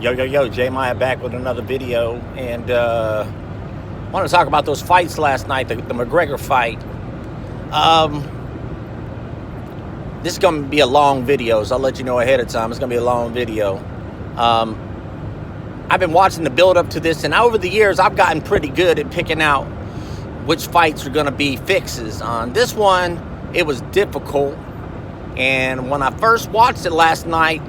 Yo, J Maya back with another video, and want to talk about those fights last night, the McGregor fight. This is going to be a long video, so I'll let you know ahead of time. It's going to be a long video. I've been watching the build up to this, and over the years, I've gotten pretty good at picking out which fights are going to be fixes. On this one, it was difficult, and when I first watched it last night,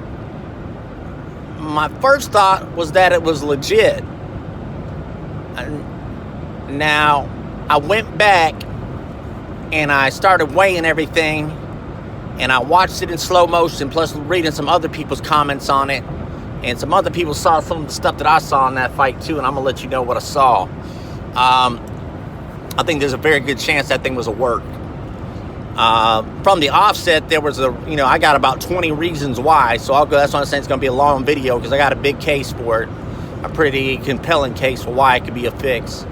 my first thought was that it was legit. Now, I went back and I started weighing everything, and I watched it in slow motion, plus reading some other people's comments on it, and some other people saw some of the stuff that I saw in that fight too, and I'm gonna let you know what I saw. I think there's a very good chance that thing was a work. From the offset, there was I got about 20 reasons why, so that's why I'm saying it's gonna be a long video, because I got a big case for it, a pretty compelling case for why it could be a fix.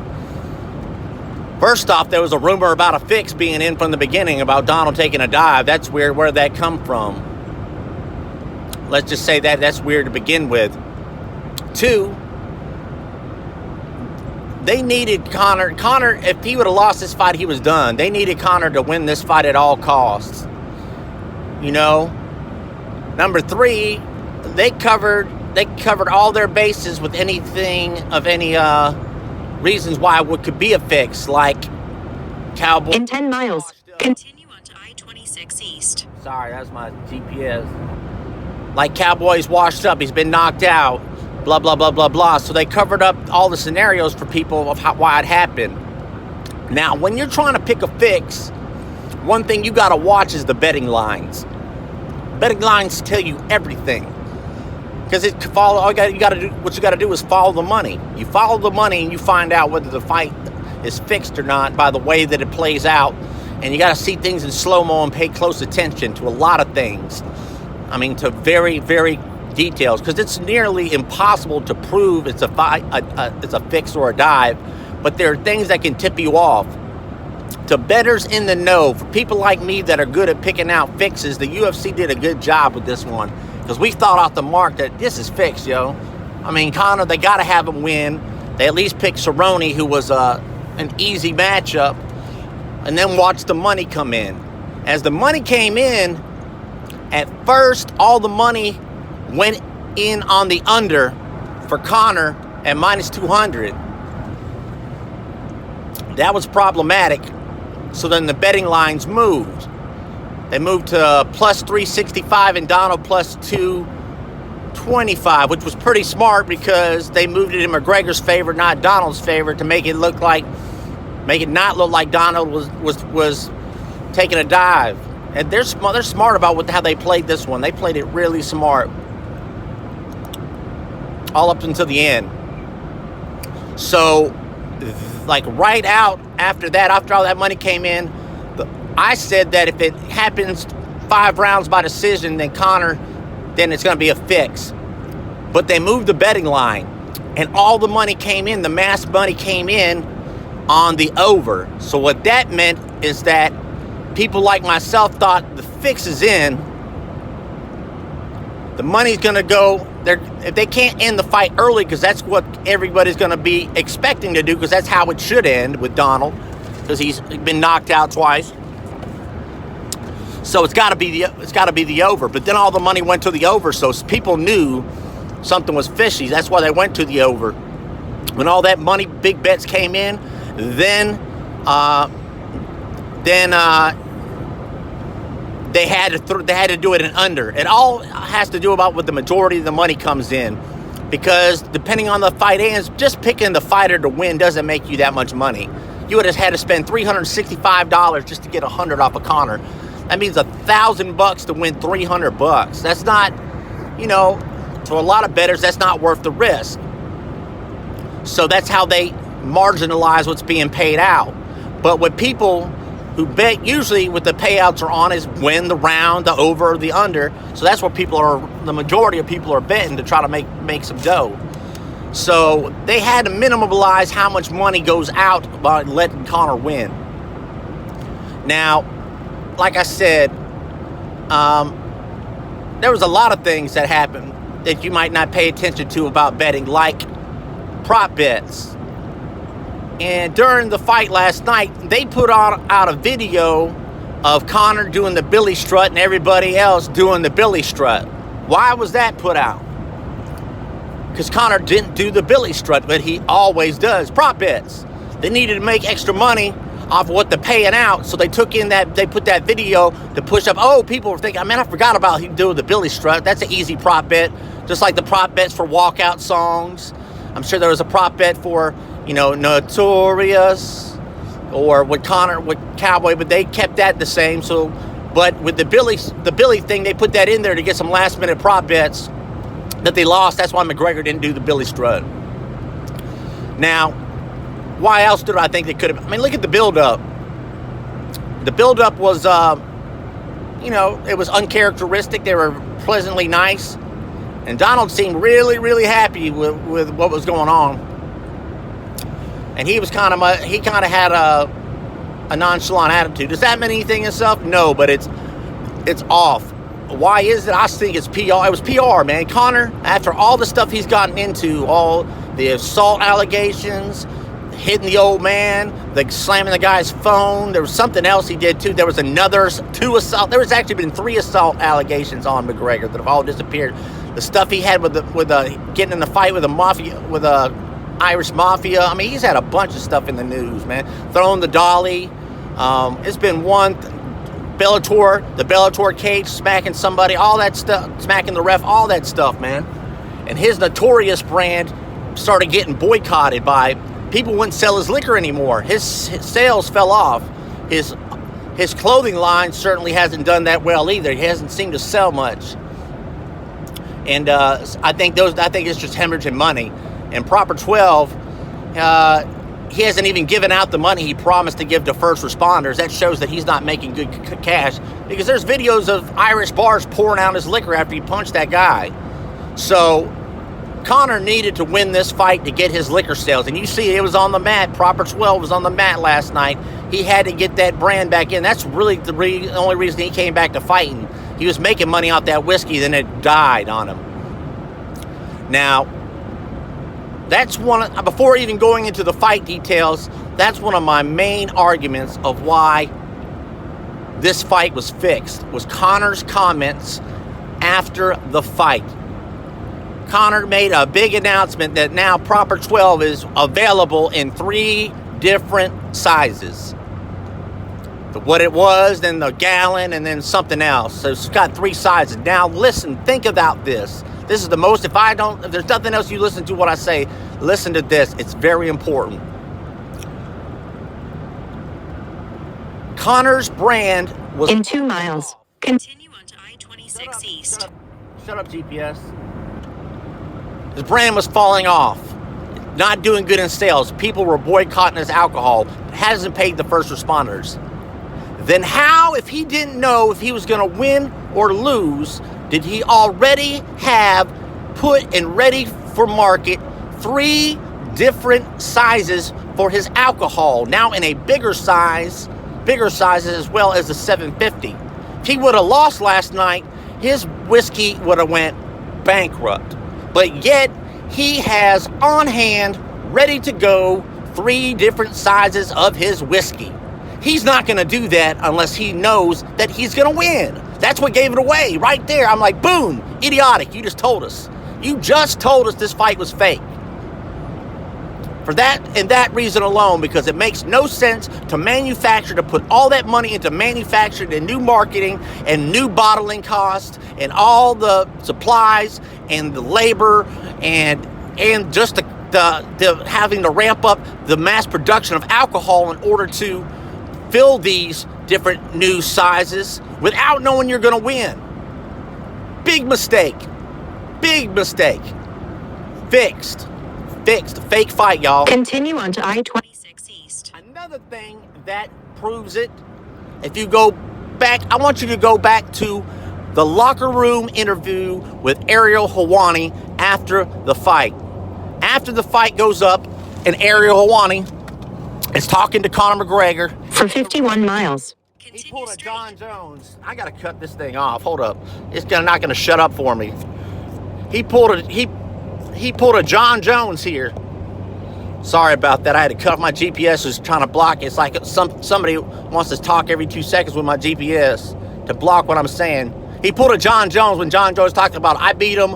First off, there was a rumor about a fix being in from the beginning about Donald taking a dive. That's weird. Where'd that come from? Let's just say that's weird to begin with. Two, they needed Conor. Conor, if he would have lost this fight, he was done. They needed Conor to win this fight at all costs. Number three, they covered all their bases with anything of any reasons why it could be a fix, like Cowboy. In 10 miles, continue onto I-26 East. Sorry, that's my GPS. Like Cowboy's washed up, he's been knocked out, blah, blah, blah, blah, blah. So they covered up all the scenarios for people of why it happened. Now, when you're trying to pick a fix, one thing you got to watch is the betting lines. Betting lines tell you everything. Because what you got to do is follow the money. You follow the money and you find out whether the fight is fixed or not by the way that it plays out. And you got to see things in slow-mo and pay close attention to a lot of things. I mean, to very, very details, because it's nearly impossible to prove it's a fix or a dive. But there are things that can tip you off. To bettors in the know, for people like me that are good at picking out fixes, the UFC did a good job with this one. Because we thought off the mark that this is fixed, yo. I mean, Conor, they got to have him win. They at least picked Cerrone, who was an easy matchup, and then watch the money come in. As the money came in, at first, all the money went in on the under for Conor at minus 200. That was problematic. So then the betting lines moved. They moved to plus 365 and Donald plus 225, which was pretty smart because they moved it in McGregor's favor, not Donald's favor, to make it not look like Donald was taking a dive. And they're smart about how they played this one. They played it really smart, all up until the end. So, like right out after that, after all that money came in, I said that if it happens 5 rounds by decision, then it's going to be a fix. But they moved the betting line, and all the money came in, the mass money came in on the over. So what that meant is that people like myself thought the fix is in. The money's going to go there. If they can't end the fight early, because that's what everybody's going to be expecting to do, because that's how it should end with Donald, because he's been knocked out twice. So it's got to be the over. But then all the money went to the over, so people knew something was fishy. That's why they went to the over. When all that money, big bets came in, then they had to do it in under. It all has to do about what the majority of the money comes in, because depending on the fight ends, just picking the fighter to win doesn't make you that much money. You would have had to spend $365 just to get 100 off of Conor. That means $1,000 to win $300. That's not, to a lot of bettors, that's not worth the risk. So that's how they marginalize what's being paid out. But what people who bet, usually what the payouts are on, is win the round, the over, or the under. So that's what the majority of people are betting to try to make some dough. So they had to minimalize how much money goes out by letting Conor win. Now, like I said, there was a lot of things that happened that you might not pay attention to about betting, like prop bets. And during the fight last night, they put out a video of Conor doing the Billy strut and everybody else doing the Billy strut. Why was that put out? Because Conor didn't do the Billy strut, but he always does prop bets. They needed to make extra money off of what they're paying out, so they put that video to push up. Oh, people were thinking, I forgot about him doing the Billy strut. That's an easy prop bet, just like the prop bets for walkout songs. I'm sure there was a prop bet for, Notorious or with Cowboy, but they kept that the same. So, but with the Billy thing, they put that in there to get some last minute prop bets that they lost. That's why McGregor didn't do the Billy strut. Now, why else did I think they could have? Look at the build-up. The build-up was, it was uncharacteristic. They were pleasantly nice. And Donald seemed really, really happy with what was going on. And he was kind of had a nonchalant attitude. Does that mean anything itself? No, but it's off. Why is it? I think it's PR. It was PR, man. Conor, after all the stuff he's gotten into, all the assault allegations, hitting the old man, slamming the guy's phone. There was something else he did too. There was two assault. There was actually been 3 assault allegations on McGregor that have all disappeared. The stuff he had with getting in the fight with the Irish mafia. He's had a bunch of stuff in the news, man. Throwing the dolly. It's been one. The Bellator cage, smacking somebody, all that stuff, smacking the ref, all that stuff, man. And his Notorious brand started getting boycotted by people. Wouldn't sell his liquor anymore. His sales fell off. His clothing line certainly hasn't done that well either. He hasn't seemed to sell much. And I think it's just hemorrhaging money. And Proper 12, he hasn't even given out the money he promised to give to first responders. That shows that he's not making good cash, because there's videos of Irish bars pouring out his liquor after he punched that guy. So Conor needed to win this fight to get his liquor sales. And you see it was on the mat. Proper 12 was on the mat last night. He had to get that brand back in. That's really the only reason he came back to fighting. He was making money off that whiskey, then it died on him. Now, before even going into the fight details, that's one of my main arguments of why this fight was fixed, was Conor's comments after the fight. Conor made a big announcement that now Proper 12 is available in 3 different sizes. What it was, then the gallon, and then something else. So it's got 3 sizes. Now listen, think about this. This is the most, if there's nothing else you listen to what I say, listen to this. It's very important. Conor's brand was... In 2 miles, continue onto I-26 East. Shut up, GPS. His brand was falling off. Not doing good in sales. People were boycotting his alcohol. Hasn't paid the first responders. Then how, if he didn't know if he was going to win or lose, did he already have put and ready for market 3 different sizes for his alcohol, now in a bigger sizes as well as the 750. If he would have lost last night, his whiskey would have went bankrupt. But yet, he has on hand, ready to go, 3 different sizes of his whiskey. He's not going to do that unless he knows that he's going to win. That's what gave it away right there. I'm like, boom, idiotic. You just told us. You just told us this fight was fake. For that and that reason alone, because it makes no sense to put all that money into manufacturing and new marketing and new bottling costs and all the supplies and the labor and just the having to ramp up the mass production of alcohol in order to fill these different new sizes without knowing you're going to win. Big mistake. Big mistake. Fixed. Fake fight, y'all. Continue on to I-26 East. Another thing that proves it, if you go back, I want you to go back to the locker room interview with Ariel Helwani after the fight. After the fight goes up, and Ariel Helwani is talking to Conor McGregor. For 51 miles. He pulled a John Jones. I got to cut this thing off. Hold up. It's not going to shut up for me. He pulled a John Jones here. Sorry about that. I had to cut off my GPS. Was trying to block it. It's like somebody wants to talk every 2 seconds with my GPS to block what I'm saying. He pulled a John Jones when John Jones talked about, I beat him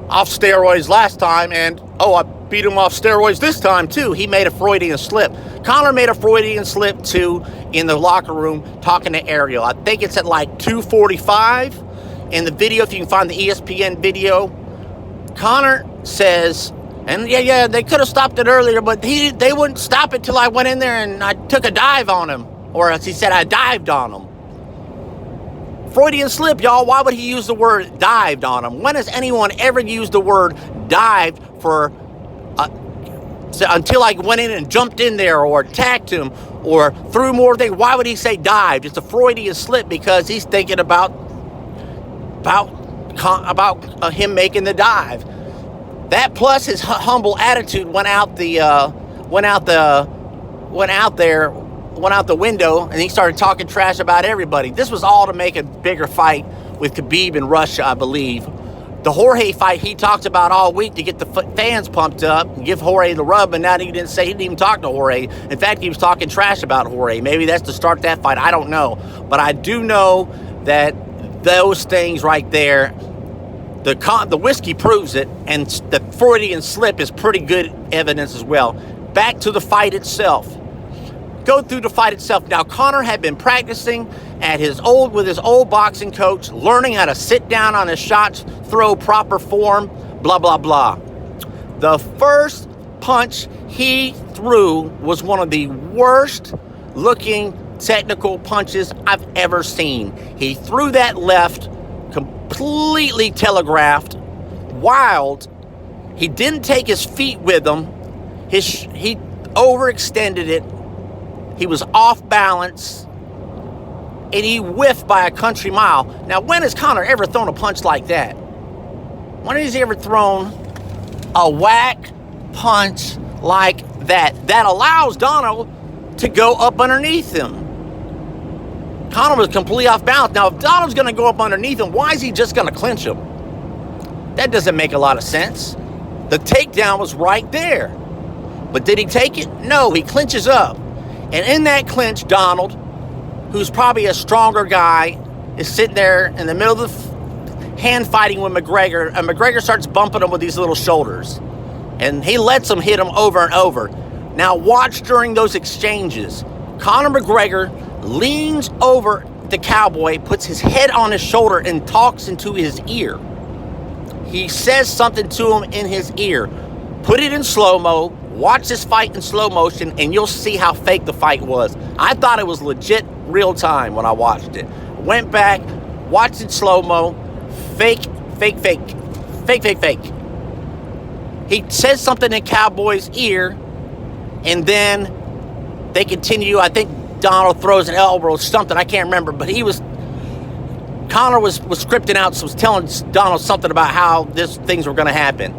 off steroids last time, and I beat him off steroids this time too. He made a Freudian slip. Conor made a Freudian slip too in the locker room talking to Ariel. I think it's at like 2:45 in the video, if you can find the ESPN video. Conor says, and yeah, they could have stopped it earlier, but they wouldn't stop it till I went in there and I took a dive on him. Or as he said, I dived on him. Freudian slip, y'all. Why would he use the word dived on him? When has anyone ever used the word dived for until I went in and jumped in there or attacked him or threw more things? Why would he say dived? It's a Freudian slip because he's thinking about him making the dive. That plus his humble attitude went out the window, and he started talking trash about everybody. This was all to make a bigger fight with Khabib in Russia, I believe. The Jorge fight he talked about all week to get the fans pumped up and give Jorge the rub, and now he didn't even talk to Jorge. In fact, he was talking trash about Jorge. Maybe that's to start that fight. I don't know. But I do know that those things right there, the whiskey proves it, and the Freudian slip is pretty good evidence as well. Back to the fight itself. Go through the fight itself. Now, Conor had been practicing with his old boxing coach, learning how to sit down on his shots, throw proper form, blah, blah, blah. The first punch he threw was one of the worst looking technical punches I've ever seen. He threw that left, completely telegraphed, wild. He didn't take his feet with him. He overextended it. He was off balance, and he whiffed by a country mile. Now, when has Conor ever thrown a punch like that? When has he ever thrown a whack punch like that? That allows Donald to go up underneath him. Conor was completely off balance. Now, if Donald's going to go up underneath him, why is he just going to clinch him? That doesn't make a lot of sense. The takedown was right there. But did he take it? No, he clinches up. And in that clinch, Donald, who's probably a stronger guy, is sitting there in the middle of the hand fighting with McGregor, and McGregor starts bumping him with these little shoulders. And he lets him hit him over and over. Now watch during those exchanges. Conor McGregor leans over the Cowboy, puts his head on his shoulder, and talks into his ear. He says something to him in his ear. Put it in slow-mo. Watch this fight in slow motion, and you'll see how fake the fight was. I thought it was legit real time when I watched it. Went back, watched it slow-mo. Fake. He says something in Cowboy's ear, and then they continue. I think Donald throws an elbow or something. I can't remember, but Conor was scripting out, so was telling Donald something about how things were going to happen.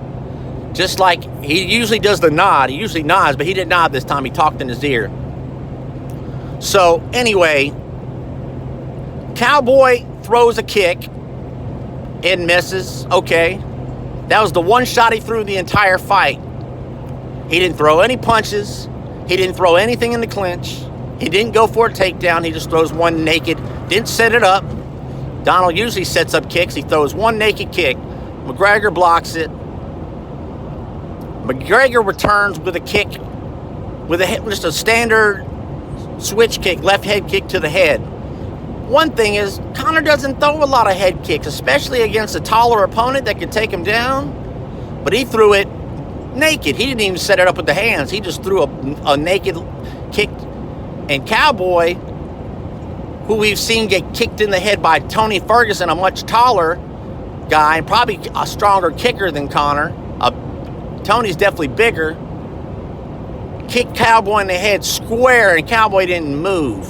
Just like he usually does the nod. He usually nods, but he didn't nod this time. He talked in his ear. So, anyway, Cowboy throws a kick and misses. Okay. That was the one shot he threw the entire fight. He didn't throw any punches. He didn't throw anything in the clinch. He didn't go for a takedown. He just throws one naked. Didn't set it up. Donald usually sets up kicks. He throws one naked kick. McGregor blocks it. McGregor returns with a kick, just a standard switch kick, left head kick to the head. One thing is, Conor doesn't throw a lot of head kicks, especially against a taller opponent that could take him down. But he threw it naked. He didn't even set it up with the hands. He just threw a naked kick. And Cowboy, who we've seen get kicked in the head by Tony Ferguson, a much taller guy, and probably a stronger kicker than Conor. Tony's definitely bigger. Kicked Cowboy in the head square, and Cowboy didn't move.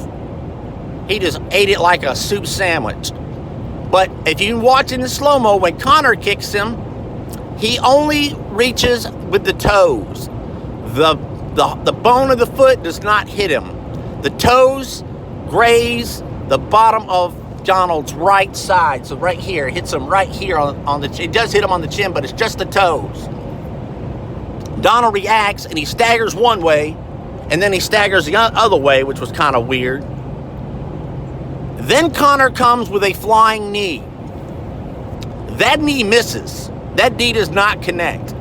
He just ate it like a soup sandwich. But if you watch in the slow-mo, when Conor kicks him, he only reaches with the toes. The bone of the foot does not hit him. The toes graze the bottom of Donald's right side. So right here, it hits him right here on the chin. It does hit him on the chin, but it's just the toes. Donald reacts, and he staggers one way, and then he staggers the other way, which was kind of weird. Then Conor comes with a flying knee. That knee misses. That knee does not connect.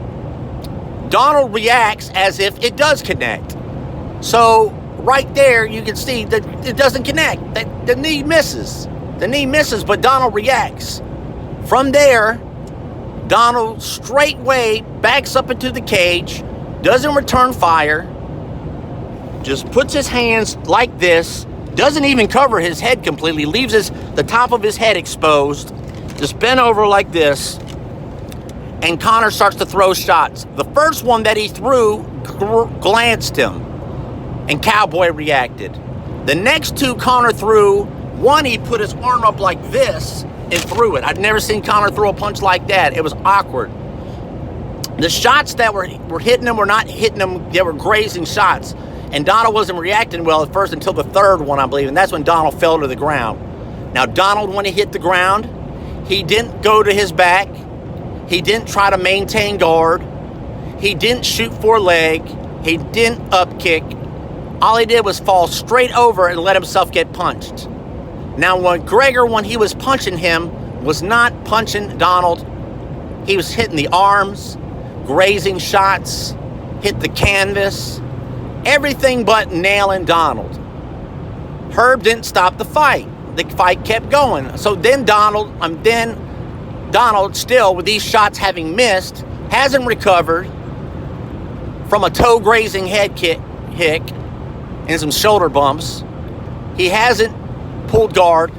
Donald reacts as if it does connect. So right there, you can see that it doesn't connect. The knee misses. The knee misses, but Donald reacts. From there, Donald straightway backs up into the cage, doesn't return fire, just puts his hands like this, doesn't even cover his head completely, leaves the top of his head exposed, just bent over like this, and Conor starts to throw shots. The first one that he threw glanced him, and Cowboy reacted. The next two Conor threw, one he put his arm up like this and threw it. I've never seen Conor throw a punch like that. It was awkward. The shots that were hitting him were not hitting him, they were grazing shots. And Donald wasn't reacting well at first until the third one, I believe, and that's when Donald fell to the ground. Now, Donald, when he hit the ground, he didn't go to his back. He didn't try to maintain guard. He didn't shoot for a leg. He didn't up kick. All he did was fall straight over and let himself get punched. Now, McGregor, when he was punching him, was not punching Donald. He was hitting the arms, grazing shots, hit the canvas, everything but nailing Donald. Herb didn't stop the fight. The fight kept going. So then Donald, still, with these shots having missed, hasn't recovered from a toe grazing head kick and some shoulder bumps. He hasn't pulled guard.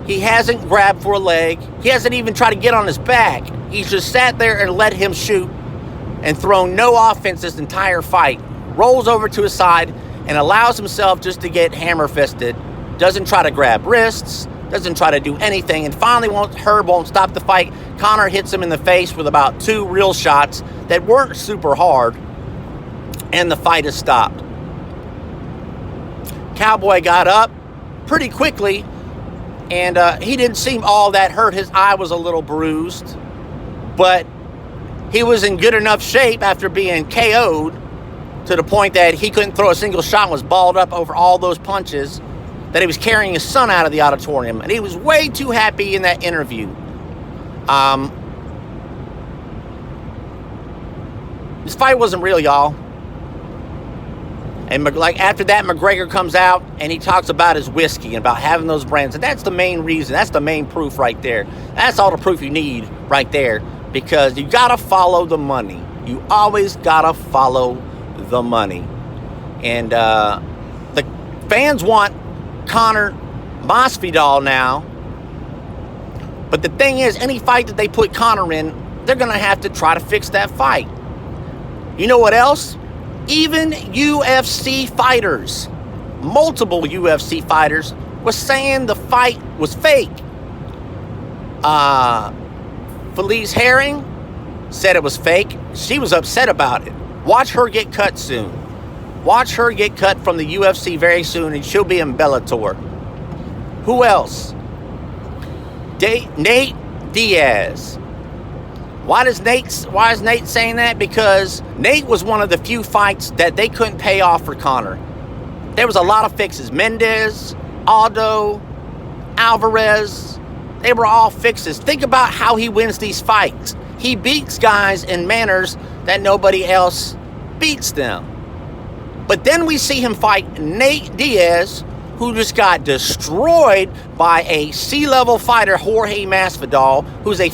He hasn't grabbed for a leg. He hasn't even tried to get on his back. He's just sat there and let him shoot and thrown no offense this entire fight. Rolls over to his side and allows himself just to get hammer-fisted. Doesn't try to grab wrists. Doesn't try to do anything. And finally, Herb won't stop the fight. Conor hits him in the face with about 2 real shots that weren't super hard. And the fight is stopped. Cowboy got up pretty quickly. And he didn't seem all that hurt. His eye was a little bruised. But he was in good enough shape after being KO'd to the point that he couldn't throw a single shot and was balled up over all those punches, that he was carrying his son out of the auditorium. And he was way too happy in that interview. This fight wasn't real, y'all. And like after that, McGregor comes out and he talks about his whiskey and about having those brands. And that's the main reason. That's the main proof right there. That's all the proof you need right there. Because you got to follow the money. You always got to follow the money. And the fans want Conor Masvidal now. But the thing is, any fight that they put Conor in, they're going to have to try to fix that fight. You know what else? Even UFC fighters, multiple UFC fighters, were saying the fight was fake. Felice Herring said it was fake. She was upset about it. Watch her get cut soon. Watch her get cut from the UFC very soon, and she'll be in Bellator. Who else? Nate Diaz. Why is Nate saying that? Because Nate was one of the few fights that they couldn't pay off for Conor. There was a lot of fixes. Mendez, Aldo, Alvarez, they were all fixes. Think about how he wins these fights. He beats guys in manners that nobody else beats them. But then we see him fight Nate Diaz, who just got destroyed by a C-level fighter, Jorge Masvidal, who's a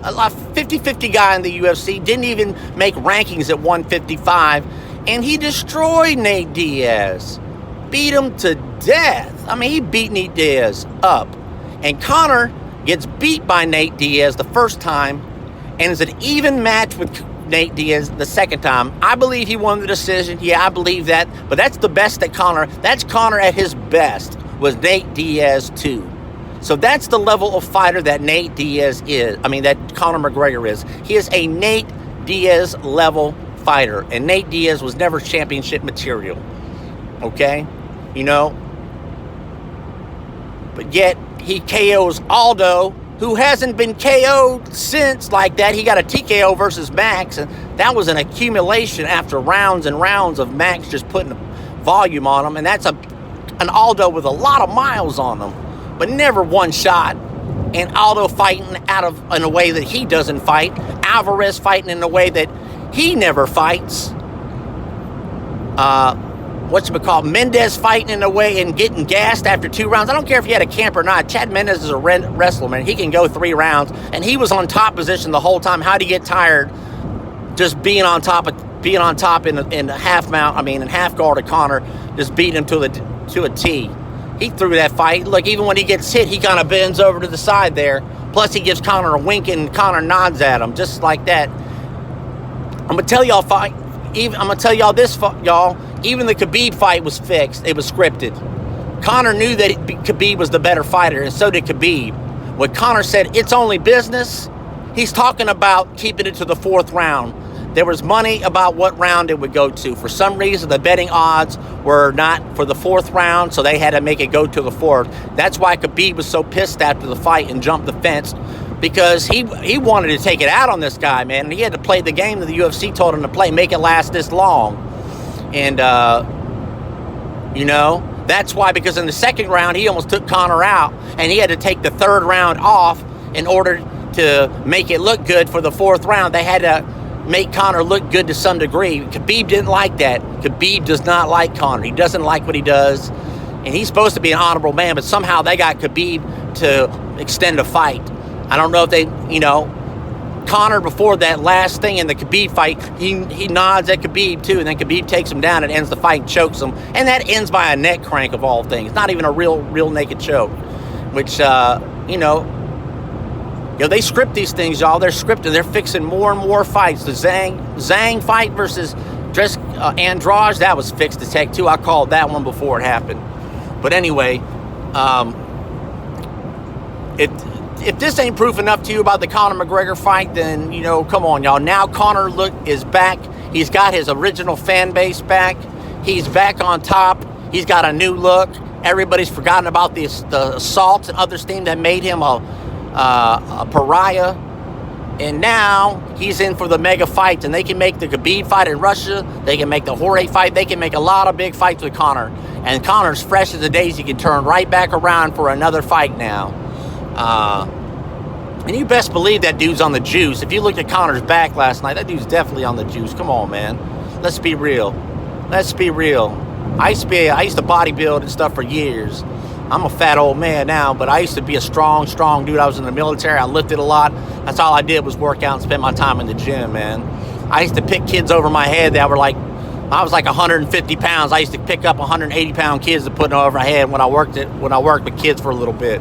50-50 guy in the UFC, didn't even make rankings at 155, and he destroyed Nate Diaz. Beat him to death. I mean, he beat Nate Diaz up. And Conor gets beat by Nate Diaz the first time, and is an even match with Nate Diaz the second time. I believe he won the decision. Yeah, I believe that. But that's the best that that's Conor at his best, was Nate Diaz too. So that's the level of fighter that Nate Diaz is. That Conor McGregor is. He is a Nate Diaz level fighter. And Nate Diaz was never championship material. Okay? You know? But yet, he KOs Aldo, who hasn't been KO'd since like that. He got a TKO versus Max, and that was an accumulation after rounds and rounds of Max just putting volume on him. And that's an Aldo with a lot of miles on him, but never one shot. And Aldo fighting in a way that he doesn't fight. Alvarez fighting in a way that he never fights. Mendez fighting in a way and getting gassed after 2 rounds. I don't care if he had a camp or not. Chad Mendez is a wrestler, man. He can go 3 rounds, and he was on top position the whole time. How'd he get tired? Just being on top in half mount. I mean, in half guard of Conor, just beating him to a T. He threw that fight. Look, even when he gets hit, he kind of bends over to the side there. Plus, he gives Conor a wink, and Conor nods at him just like that. I'm gonna tell y'all this, y'all. Even the Khabib fight was fixed. It was scripted. Conor knew that Khabib was the better fighter, and so did Khabib. When Conor said it's only business, he's talking about keeping it to the 4th round. There was money about what round it would go to. For some reason, the betting odds were not for the 4th round, so they had to make it go to the 4th. That's why Khabib was so pissed after the fight and jumped the fence, because he wanted to take it out on this guy, man. And he had to play the game that the UFC told him to play, make it last this long. And, that's why, because in the 2nd round, he almost took Conor out, and he had to take the 3rd round off in order to make it look good for the 4th round. They had to make Conor look good to some degree. Khabib didn't like that. Khabib does not like Conor. He doesn't like what he does. And he's supposed to be an honorable man, but somehow they got Khabib to extend a fight. I don't know if they, Conor, before that last thing in the Khabib fight, he nods at Khabib too, and then Khabib takes him down and ends the fight and chokes him. And that ends by a neck crank of all things. Not even a real naked choke. Which, they script these things, y'all. They're scripted. They're fixing more and more fights. The Zhang fight versus Andrade, that was fixed to tech too. I called that one before it happened. But anyway, if this ain't proof enough to you about the Conor McGregor fight, then, come on, y'all. Now Conor is back. He's got his original fan base back. He's back on top. He's got a new look. Everybody's forgotten about the assaults and other things that made him a pariah. And now he's in for the mega fights, and they can make the Khabib fight in Russia. They can make the Jorge fight. They can make a lot of big fights with Conor. And Conor's fresh as a daisy. He can turn right back around for another fight now. And you best believe that dude's on the juice. If you looked at Conor's back last night, that dude's definitely on the juice. Come on, man. Let's be real. I used to bodybuild and stuff for years. I'm a fat old man now, but I used to be a strong dude. I was in the military. I lifted a lot. That's all I did was work out and spend my time in the gym, man. I used to pick kids over my head that were like, I was like 150 pounds. I used to pick up 180-pound kids to put them over my head when I worked with kids for a little bit.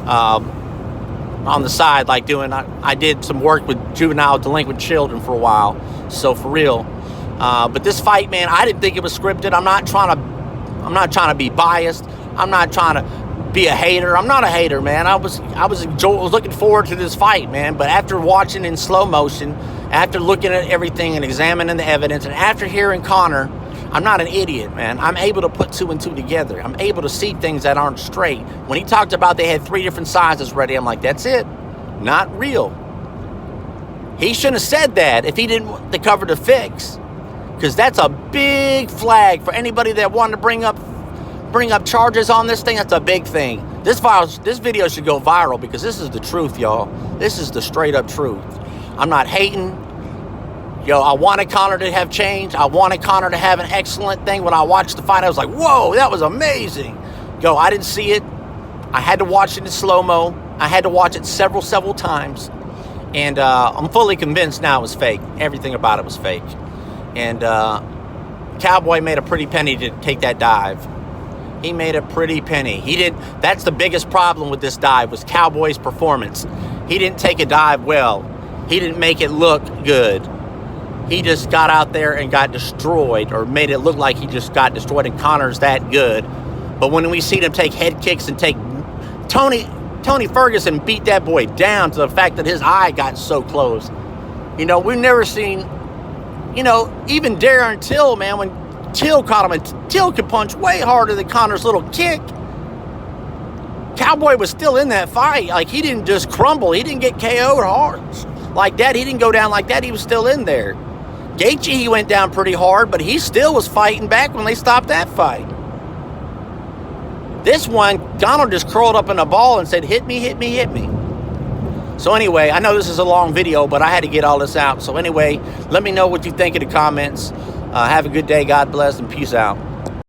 On the side, like I did some work with juvenile delinquent children for a while. So for real. But this fight, man, I didn't think it was scripted. I'm not trying to be biased. I'm not trying to be a hater. I'm not a hater, man. I was looking forward to this fight, man. But after watching in slow motion, after looking at everything and examining the evidence, and after hearing Conor, I'm not an idiot, man. I'm able to put 2 and 2 together. I'm able to see things that aren't straight. When he talked about they had 3 different sizes ready, I'm like, that's it. Not real. He shouldn't have said that if he didn't want the cover to fix. Because that's a big flag for anybody that wanted to bring up charges on this thing. That's a big thing. This video should go viral because this is the truth, y'all. This is the straight up truth. I'm not hating. I wanted Conor to have change. I wanted Conor to have an excellent thing. When I watched the fight, I was like, whoa, that was amazing. I didn't see it. I had to watch it in slow-mo. I had to watch it several times. And I'm fully convinced now it was fake. Everything about it was fake. And Cowboy made a pretty penny to take that dive. He made a pretty penny. That's the biggest problem with this dive was Cowboy's performance. He didn't take a dive well. He didn't make it look good. He just got out there and got destroyed, or made it look like he just got destroyed, and Conor's that good. But when we see him take head kicks and take Tony Ferguson beat that boy down to the fact that his eye got so close. We've never seen, even Darren Till, man, when Till caught him, and Till could punch way harder than Conor's little kick. Cowboy was still in that fight. Like, he didn't just crumble. He didn't get KO'd hard like that. He didn't go down like that. He was still in there. Gaethje, he went down pretty hard, but he still was fighting back when they stopped that fight. This one, Donald just curled up in a ball and said, hit me, hit me, hit me. So anyway, I know this is a long video, but I had to get all this out. So anyway, let me know what you think in the comments. Have a good day. God bless and peace out.